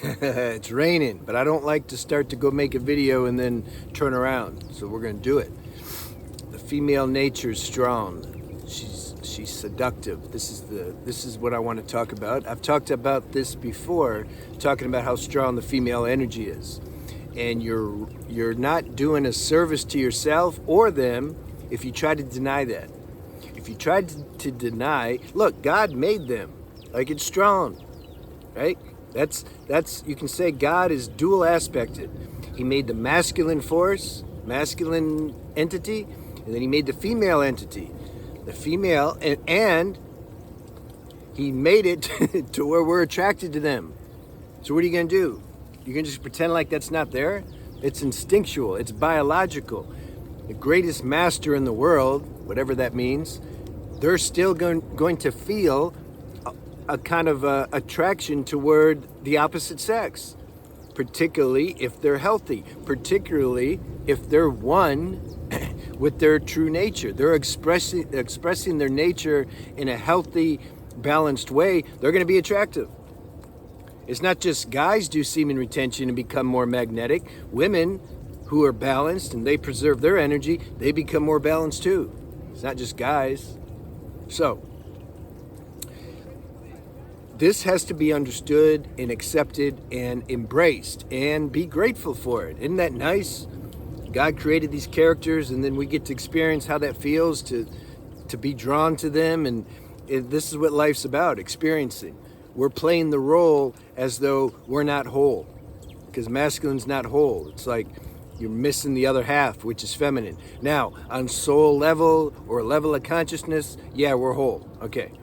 It's raining, but I don't like to start to go make a video and then turn around. So we're going to do it. The female nature is strong. She's seductive. This is what I want to talk about. I've talked about this before, talking about how strong the female energy is. And you're not doing a service to yourself or them if you try to deny that. If you try to deny, look, God made them. Like, it's strong, right? That's you can say God is dual aspected. He made the masculine force, masculine entity, and then he made the female entity. The female, and he made it to where we're attracted to them. So what are you going to do? You're going to just pretend like that's not there? It's instinctual. It's biological. The greatest master in the world, whatever that means, they're still going to feel a kind of attraction toward the opposite sex, particularly if they're healthy, particularly if they're one with their true nature. They're expressing their nature in a healthy, balanced way. They're going to be attractive. It's not just guys do semen retention and become more magnetic. Women who are balanced and they preserve their energy, they become more balanced too. It's not just guys. So, this has to be understood and accepted and embraced and be grateful for it. Isn't that nice? God created these characters and then we get to experience how that feels to be drawn to them, and this is what life's about, experiencing. We're playing the role as though we're not whole, because masculine's not whole. It's like you're missing the other half, which is feminine. Now, on soul level or level of consciousness, yeah, we're whole. Okay.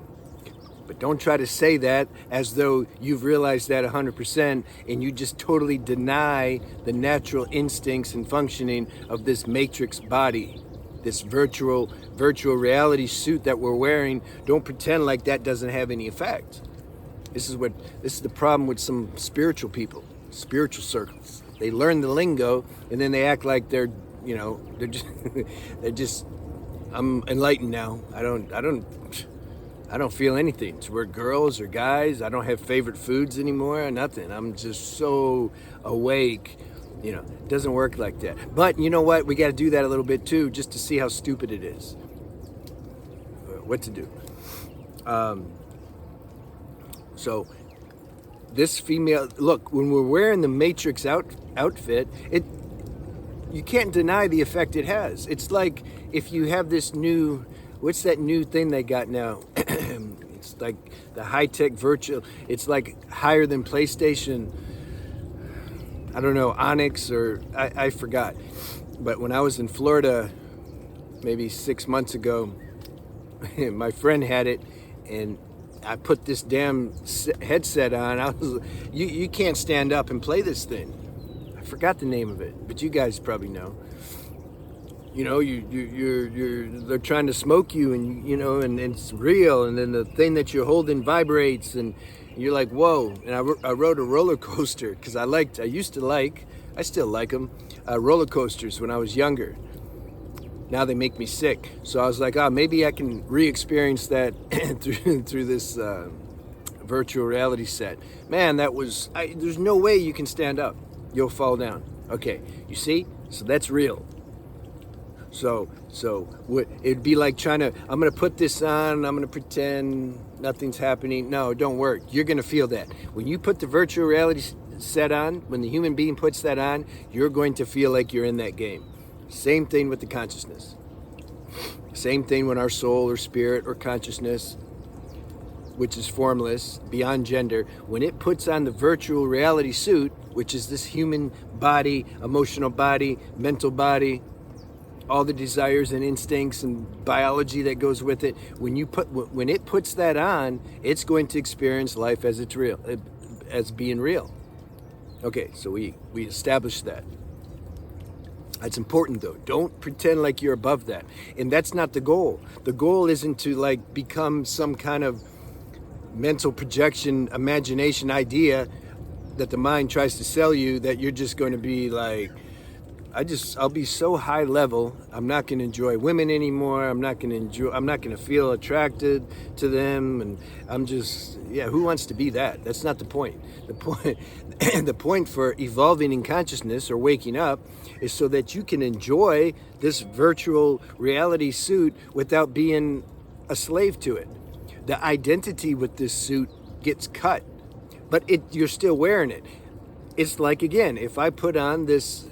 But don't try to say that as though you've realized that 100% and you just totally deny the natural instincts and functioning of this matrix body, this virtual reality suit that we're wearing. Don't pretend like that doesn't have any effect. This is the problem with some spiritual people, spiritual circles. They learn the lingo and then they act like they're just I'm enlightened now. I don't feel anything. It's we're girls or guys. I don't have favorite foods anymore, nothing. I'm just so awake. It doesn't work like that. But you know what? We got to do that a little bit too, just to see how stupid it is. What to do. So this female, look, when we're wearing the Matrix outfit, you can't deny the effect it has. It's like if you have this new, what's that new thing they got now? It's like the high-tech virtual, it's like higher than PlayStation, I don't know, Onyx, or I forgot. But when I was in Florida, maybe 6 months ago, my friend had it, and I put this damn headset on. You can't stand up and play this thing. I forgot the name of it, but you guys probably know. They're trying to smoke you, and and it's real, and then the thing that you're holding vibrates, and you're like, whoa. And I rode a roller coaster because I still like them, roller coasters when I was younger. Now they make me sick. So I was like, maybe I can re-experience that through this virtual reality set. Man, there's no way you can stand up. You'll fall down. Okay, you see? So that's real. So it'd be like I'm going to put this on, I'm going to pretend nothing's happening. No, it don't work. You're going to feel that. When you put the virtual reality set on, when the human being puts that on, you're going to feel like you're in that game. Same thing with the consciousness. Same thing when our soul or spirit or consciousness, which is formless, beyond gender, when it puts on the virtual reality suit, which is this human body, emotional body, mental body, all the desires and instincts and biology that goes with it, when it puts that on, it's going to experience life as it's real, as being real. Okay, so we established that. That's important though. Don't pretend like you're above that. And that's not the goal. The goal isn't to become some kind of mental projection, imagination idea that the mind tries to sell you, that you're just going to be I'll be so high level. I'm not going to enjoy women anymore. I'm not going to feel attracted to them. And I'm just, yeah, who wants to be that? That's not the point. The point, the point for evolving in consciousness or waking up is so that you can enjoy this virtual reality suit without being a slave to it. The identity with this suit gets cut, but you're still wearing it. It's like, again, if I put on this,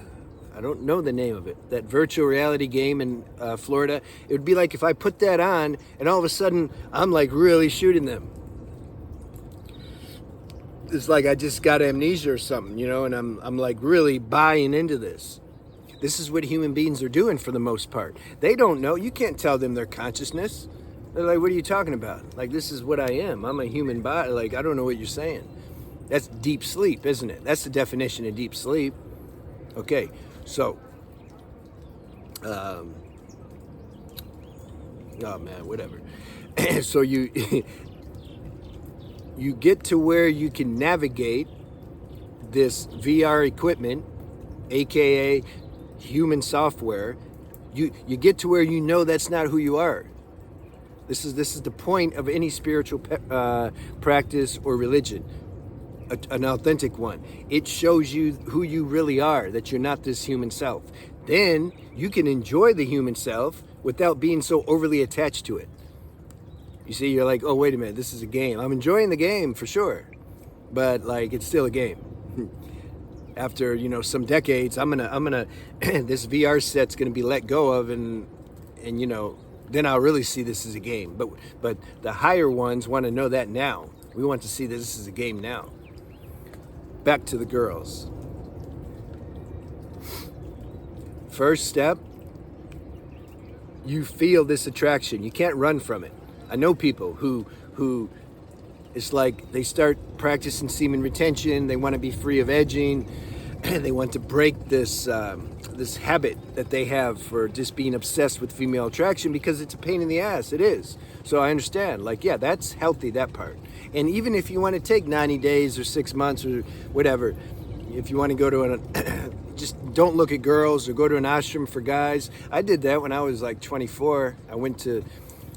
I don't know the name of it, that virtual reality game in Florida, it would be like if I put that on and all of a sudden I'm like really shooting them. It's like I just got amnesia or something, you know, and I'm like really buying into this. This is what human beings are doing for the most part. They don't know. You can't tell them their consciousness. They're like, what are you talking about? Like, this is what I am. I'm a human body. Like, I don't know what you're saying. That's deep sleep, isn't it? That's the definition of deep sleep. Okay, so, oh man, whatever. So you get to where you can navigate this VR equipment, aka human software. You get to where you know that's not who you are. This is the point of any spiritual practice or religion, an authentic one. It shows you who you really are, that you're not this human self. Then you can enjoy the human self without being so overly attached to it. You see, you're like, oh, wait a minute, this is a game. I'm enjoying the game for sure, but like, it's still a game. After, you know, some decades, I'm gonna this VR set's gonna be let go of, and you know, then I'll really see this as a game. But the higher ones want to know that now. We want to see this as a game now. Back to the girls. First step, you feel this attraction. You can't run from it. I know people who it's like they start practicing semen retention. They want to be free of edging. They want to break this this habit that they have for just being obsessed with female attraction because it's a pain in the ass. It is. So I understand. Like, yeah, that's healthy, that part. And even if you want to take 90 days or 6 months or whatever, if you want to go to just don't look at girls or go to an ashram for guys. I did that when I was like 24. I went to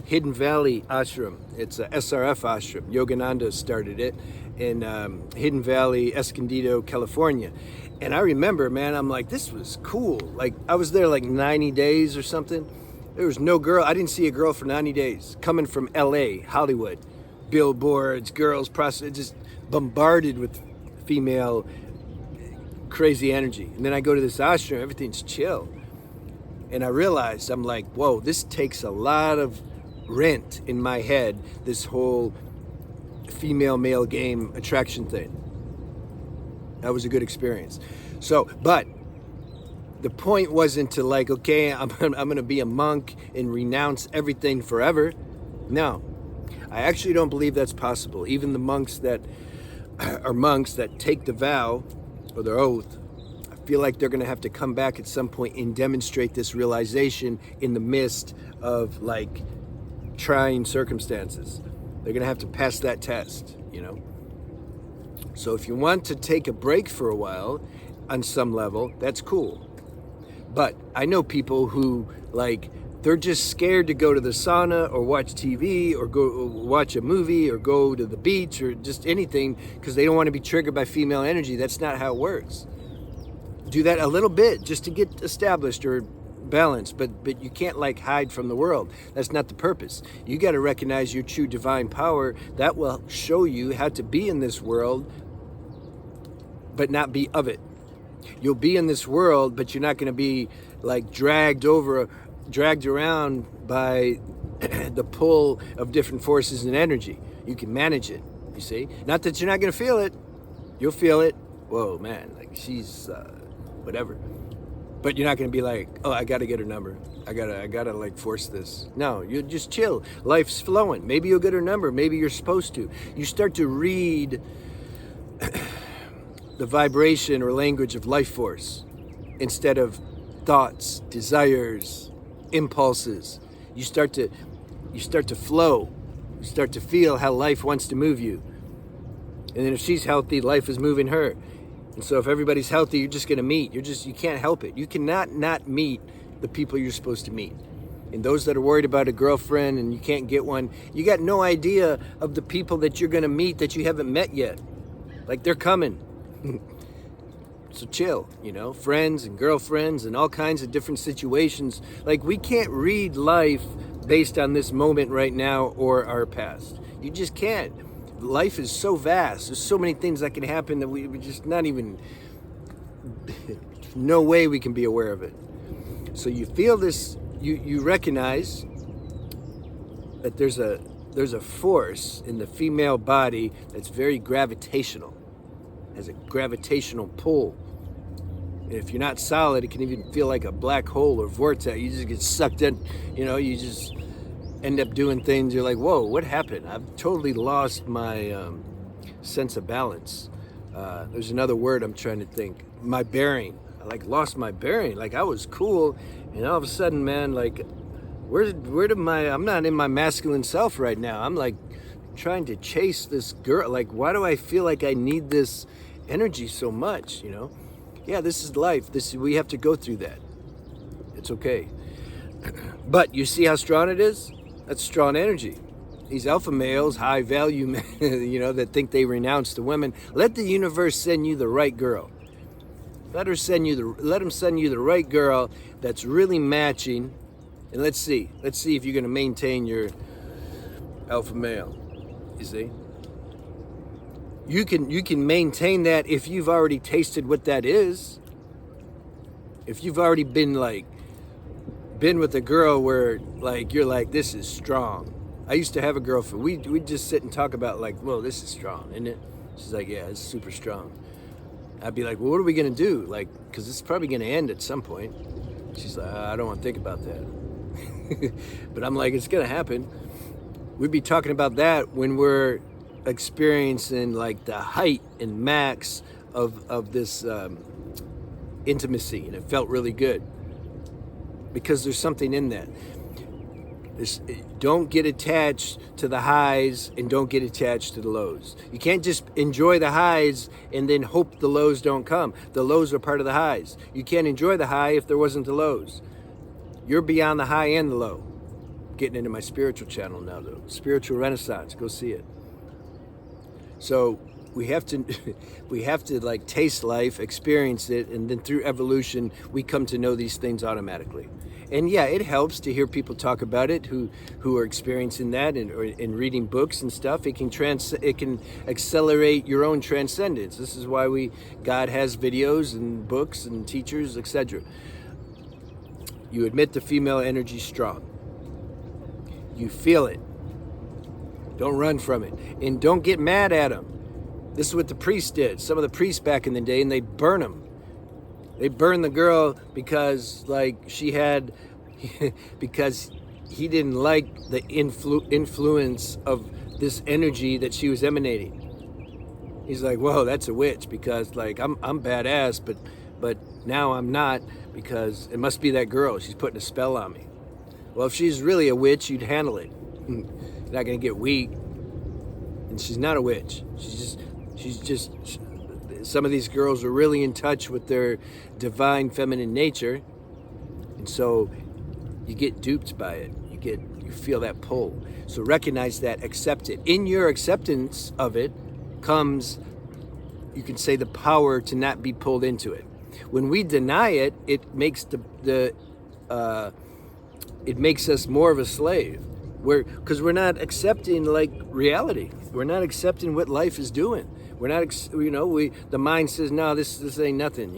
Hidden Valley Ashram. It's a SRF ashram. Yogananda started it in Hidden Valley, Escondido, California. And I remember, man, I'm like, this was cool. Like, I was there like 90 days or something. There was no girl. I didn't see a girl for 90 days. Coming from LA, Hollywood, billboards, girls, prostitutes, just bombarded with female crazy energy. And then I go to this ashram, everything's chill. And I realized, I'm like, whoa, this takes a lot of rent in my head, this whole female-male game attraction thing. That was a good experience. So, but the point wasn't to like, okay, I'm going to be a monk and renounce everything forever. No, I actually don't believe that's possible. Even the monks that are monks that take the vow or their oath, I feel like they're going to have to come back at some point and demonstrate this realization in the midst of like trying circumstances. They're going to have to pass that test, you know? So if you want to take a break for a while on some level, that's cool. But I know people who like, they're just scared to go to the sauna or watch TV or go watch a movie or go to the beach or just anything because they don't want to be triggered by female energy. That's not how it works. Do that a little bit just to get established or balanced, but you can't like hide from the world. That's not the purpose. You got to recognize your true divine power. That will show you how to be in this world, but not be of it. You'll be in this world, but you're not going to be like dragged around by the pull of different forces and energy. You can manage it, you see? Not that you're not going to feel it. You'll feel it. Whoa, man, like she's whatever. But you're not going to be like, oh, I got to get her number. I gotta like force this. No, you just chill. Life's flowing. Maybe you'll get her number. Maybe you're supposed to. You start to read the vibration or language of life force instead of thoughts, desires, impulses. You start to flow. You start to feel how life wants to move you. And then if she's healthy, life is moving her. And so if everybody's healthy, you're just going to meet. You can't help it. You cannot not meet the people you're supposed to meet. And those that are worried about a girlfriend and you can't get one, you got no idea of the people that you're going to meet that you haven't met yet. Like, they're coming. So chill, friends and girlfriends and all kinds of different situations. Like, we can't read life based on this moment right now or our past. You just can't. Life is so vast. There's so many things that can happen that we just not even, no way we can be aware of it. So you feel this, you recognize that there's a force in the female body that's very gravitational, has a gravitational pull. And if you're not solid, it can even feel like a black hole or vortex. You just get sucked in, you just end up doing things. You're like, whoa, what happened? I've totally lost my sense of balance. There's another word I'm trying to think. My bearing. I lost my bearing. Like, I was cool, and all of a sudden, man, like, I'm not in my masculine self right now. I'm like trying to chase this girl. Like, why do I feel like I need this energy so much, Yeah, this is life. We have to go through that. It's okay. But you see how strong it is? That's strong energy. These alpha males, high value men, that think they renounce the women. Let the universe send you the right girl. Let them send you the right girl that's really matching. And let's see if you're going to maintain your alpha male. You see? You can maintain that if you've already tasted what that is. If you've already been with a girl where you're like, this is strong. I used to have a girlfriend. We'd just sit and talk about whoa, this is strong, isn't it? She's like, yeah, it's super strong. I'd be like, well, what are we gonna do? Because it's probably gonna end at some point. She's like, I don't want to think about that. But I'm like, it's gonna happen. We'd be talking about that when we're experiencing the height and max of this intimacy, and it felt really good because there's something in that. Don't get attached to the highs and don't get attached to the lows. You can't just enjoy the highs and then hope the lows don't come. The lows are part of the highs. You can't enjoy the high if there wasn't the lows. You're beyond the high and the low. Getting into my spiritual channel now, though. Spiritual Renaissance. Go see it. So we have to taste life, experience it, and then through evolution, we come to know these things automatically. And yeah, it helps to hear people talk about it who are experiencing that and reading books and stuff. It can accelerate your own transcendence. This is why God has videos and books and teachers, etc. You admit the female energy strong. You feel it. Don't run from it. And don't get mad at them. This is what the priests did. Some of the priests back in the day, and they burn them. They burned the girl because she had, because he didn't like the influence of this energy that she was emanating. He's like, whoa, that's a witch, because I'm badass, but now I'm not, because it must be that girl. She's putting a spell on me. Well, if she's really a witch, you'd handle it. You're not gonna get weak. And she's not a witch. She's just. Some of these girls are really in touch with their divine feminine nature, and so you get duped by it. You feel that pull. So recognize that, accept it. In your acceptance of it comes, you can say, the power to not be pulled into it. When we deny it, it makes it makes us more of a slave. Because we're not accepting reality. We're not accepting what life is doing. We're not, the mind says, no, this ain't nothing,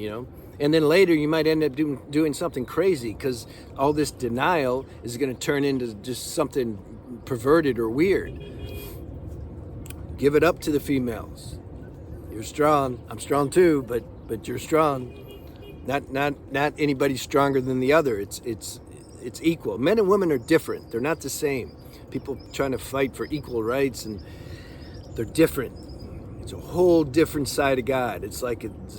And then later you might end up doing something crazy, because all this denial is going to turn into just something perverted or weird. Give it up to the females. You're strong. I'm strong too, but you're strong. Not anybody stronger than the other. It's equal. Men and women are different. They're not the same. People trying to fight for equal rights, and they're different. It's a whole different side of God. It's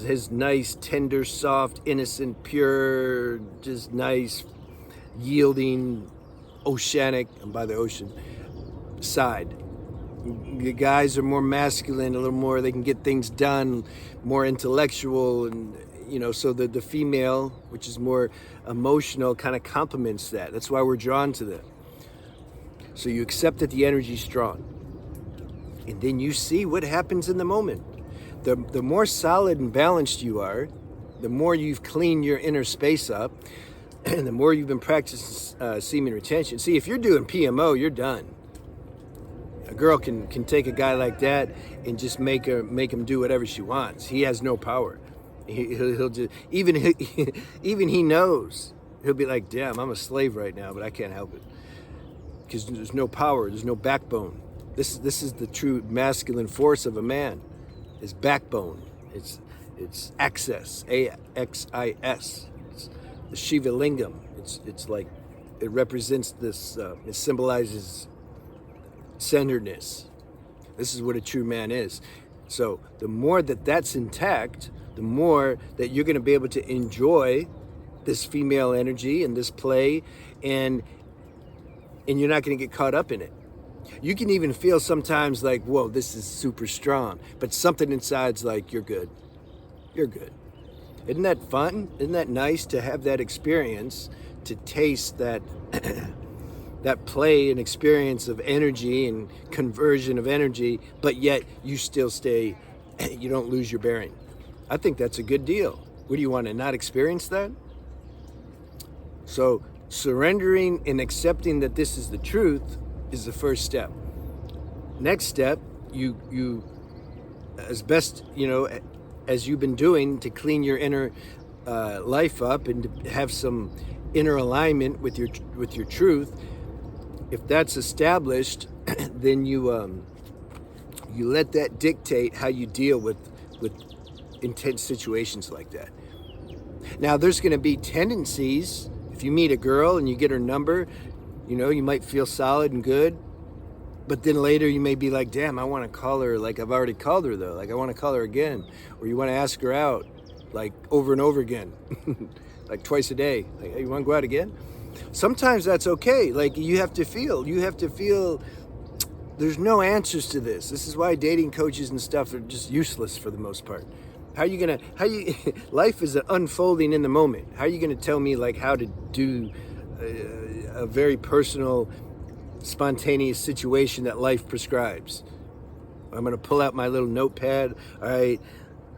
his nice, tender, soft, innocent, pure, just nice, yielding, oceanic, and by the ocean, side. The guys are more masculine, a little more, they can get things done, more intellectual, and so the female, which is more emotional, kind of complements that. That's why we're drawn to them. So you accept that the energy's strong, and then you see what happens in the moment. The more solid and balanced you are, the more you've cleaned your inner space up, and the more you've been practicing semen retention. See, if you're doing PMO, you're done. A girl can take a guy like that and just make him do whatever she wants. He has no power. He'll just even he knows. He'll be like, damn, I'm a slave right now, but I can't help it because there's no power, there's no backbone. This is the true masculine force of a man. It's backbone. It's access. AXIS. It's the Shiva Lingam. It's like it represents this. It symbolizes centeredness. This is what a true man is. So the more that that's intact, the more that you're going to be able to enjoy this female energy and this play, and you're not going to get caught up in it. You can even feel sometimes like, whoa, this is super strong, but something inside's like, you're good. You're good. Isn't that fun? Isn't that nice to have that experience, to taste that that play and experience of energy and conversion of energy, but yet you still stay, you don't lose your bearing. I think that's a good deal. What do you want to not experience that? So surrendering and accepting that this is the truth is the first step. Next step, you as best as you've been doing to clean your inner life up and to have some inner alignment with your truth. If that's established, then you let that dictate how you deal with intense situations like that. Now, there's going to be tendencies. If you meet a girl and you get her number, you might feel solid and good, but then later you may be like, damn, I want to call her. Like, I've already called her though. Like, I want to call her again. Or you want to ask her out, like, over and over again, like twice a day. Like, hey, you want to go out again? Sometimes that's okay. Like, you have to feel there's no answers to this. This is why dating coaches and stuff are just useless for the most part. Life is unfolding in the moment. How are you going to tell me like how to do a very personal, spontaneous situation that life prescribes? I'm going to pull out my little notepad. All right,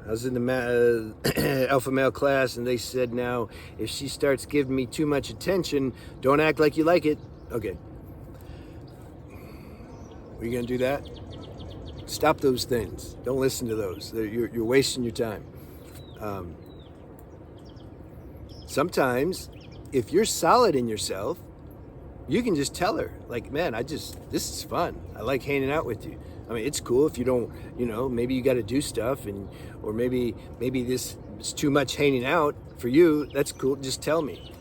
I was in the alpha male class, and they said, now, if she starts giving me too much attention, don't act like you like it. Okay. Are you going to do that? Stop those things. Don't listen to those. You're wasting your time. Sometimes, if you're solid in yourself, you can just tell her, like, man, this is fun. I like hanging out with you. I mean, it's cool if you don't, maybe you got to do stuff, or maybe this is too much hanging out for you. That's cool. Just tell me.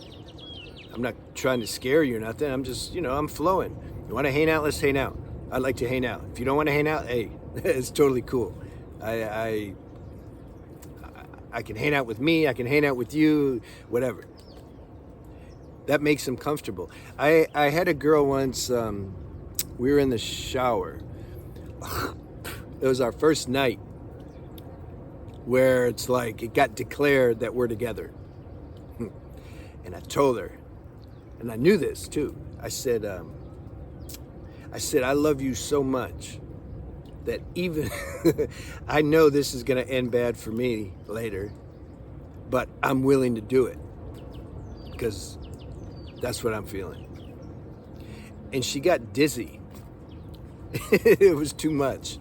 I'm not trying to scare you or nothing. I'm just, I'm flowing. You want to hang out? Let's hang out. I'd like to hang out. If you don't want to hang out, hey, it's totally cool. I can hang out with me. I can hang out with you, whatever. That makes them comfortable. I had a girl once, we were in the shower. It was our first night where it's like it got declared that we're together. And I told her, and I knew this too. I said, I love you so much that even I know this is going to end bad for me later, but I'm willing to do it because that's what I'm feeling. And she got dizzy. It was too much.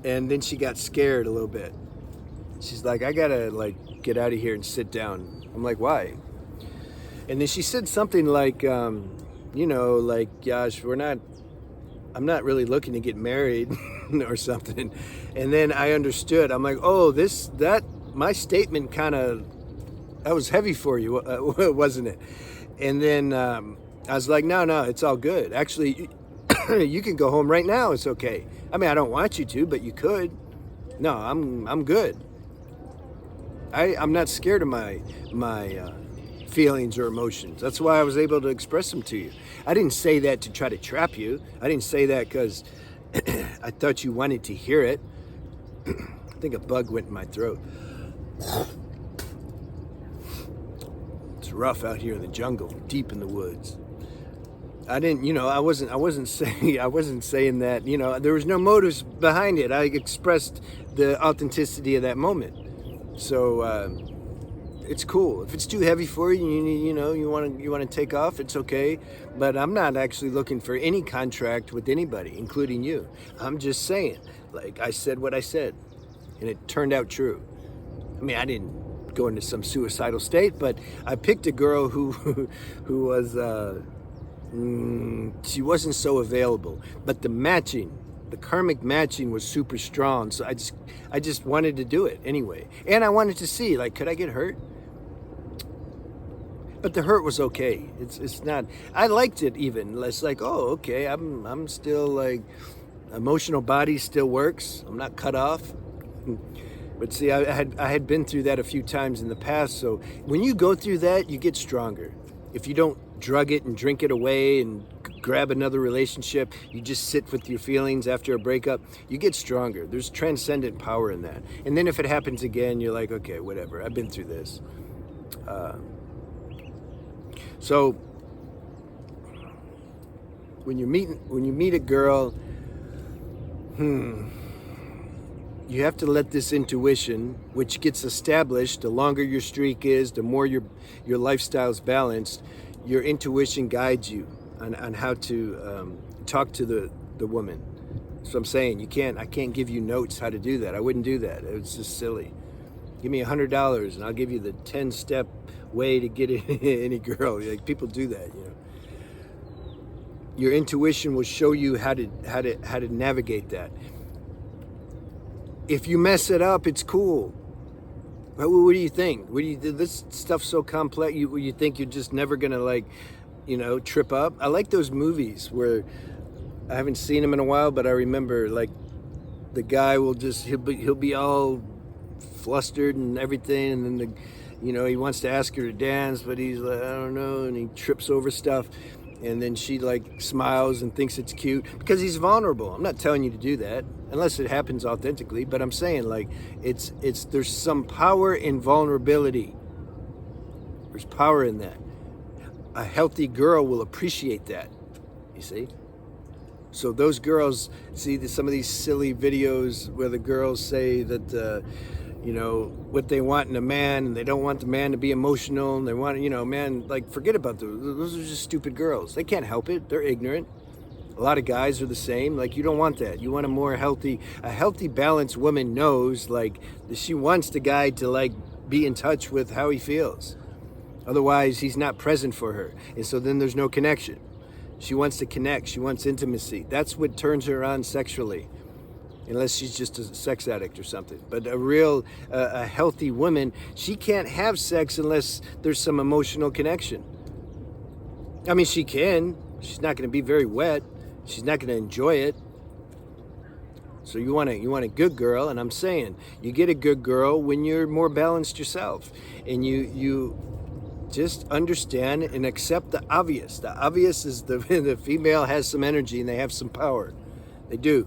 And then she got scared a little bit. She's like, I gotta get out of here and sit down. I'm like, why? And then she said something like, Yash, I'm not really looking to get married or something. And then I understood. I'm like, oh, my statement that was heavy for you, wasn't it? And then I was like, no, it's all good. Actually, you can go home right now. It's okay. I mean, I don't want you to, but you could. No, I'm good. I'm not scared of my feelings or emotions. That's why I was able to express them to you. I didn't say that to try to trap you. I didn't say that because I thought you wanted to hear it. I think a bug went in my throat. It's rough out here in the jungle, deep in the woods. I didn't, I wasn't saying that, there was no motives behind it. I expressed the authenticity of that moment. So it's cool. If it's too heavy for you, you want to take off, it's okay. But I'm not actually looking for any contract with anybody, including you. I'm just saying, like, I said what I said, and it turned out true. I mean, I didn't go into some suicidal state, but I picked a girl who was she wasn't so available, but the karmic matching was super strong. So I just wanted to do it anyway, and I wanted to see, like, could I get hurt? But the hurt was okay. It's not. I liked it even. It's like, oh, okay. I'm still like, emotional body still works. I'm not cut off. But see, I had been through that a few times in the past. So when you go through that, you get stronger. If you don't drug it and drink it away and grab another relationship, you just sit with your feelings after a breakup, you get stronger. There's transcendent power in that. And then if it happens again, you're like, okay, whatever. I've been through this. So when you meet a girl, you have to let this intuition, which gets established the longer your streak is, the more your lifestyle's balanced, your intuition guides you on how to talk to the woman. So I'm saying, I can't give you notes how to do that. I wouldn't do that. It's just silly. Give me $100 and I'll give you the 10-step way to get any girl. Like, people do that, Your intuition will show you how to navigate that. If you mess it up, it's cool. What do you think? This stuff's so complex. You think you're just never gonna trip up? I like those movies where, I haven't seen them in a while, but I remember, like, the guy will he'll be all flustered and everything, and then he wants to ask her to dance, but he's like, I don't know, and he trips over stuff. And then she like smiles and thinks it's cute because he's vulnerable. I'm not telling you to do that unless it happens authentically, but I'm saying, like, there's some power in vulnerability. There's power in that. A healthy girl will appreciate that, you see? So those girls, see some of these silly videos where the girls say that, what they want in a man, and they don't want the man to be emotional, and they want, man, like, forget about those are just stupid girls. They can't help it. They're ignorant. A lot of guys are the same. Like, you don't want that. You want a healthy, balanced woman knows, like, that she wants the guy to, like, be in touch with how he feels. Otherwise, he's not present for her. And so then there's no connection. She wants to connect. She wants intimacy. That's what turns her on sexually. Unless she's just a sex addict or something. But a healthy woman, she can't have sex unless there's some emotional connection. I mean, she can. She's not going to be very wet. She's not going to enjoy it. So you want a good girl, and I'm saying, you get a good girl when you're more balanced yourself. And you just understand and accept the obvious. The obvious is the female has some energy and they have some power. They do.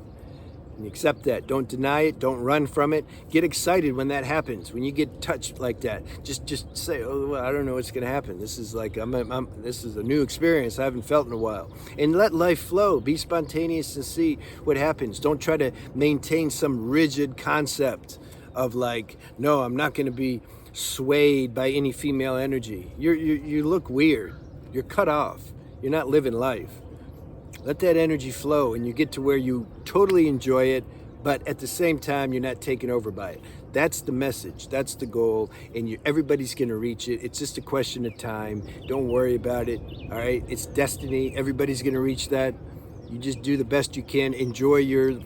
And accept that. Don't deny it. Don't run from it. Get excited when that happens. When you get touched like that, just say, "Oh, well, I don't know what's going to happen. This is like this is a new experience I haven't felt in a while." And let life flow. Be spontaneous and see what happens. Don't try to maintain some rigid concept of, like, no, I'm not going to be swayed by any female energy. You look weird. You're cut off. You're not living life. Let that energy flow, and you get to where you totally enjoy it, but at the same time, you're not taken over by it. That's the message. That's the goal, and everybody's going to reach it. It's just a question of time. Don't worry about it, all right? It's destiny. Everybody's going to reach that. You just do the best you can. Enjoy your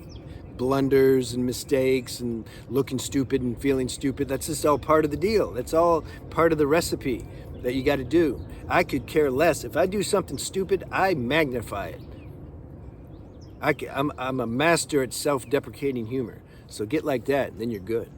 blunders and mistakes and looking stupid and feeling stupid. That's just all part of the deal. That's all part of the recipe that you got to do. I could care less. If I do something stupid, I magnify it. I'm a master at self-deprecating humor. So get like that, and then you're good.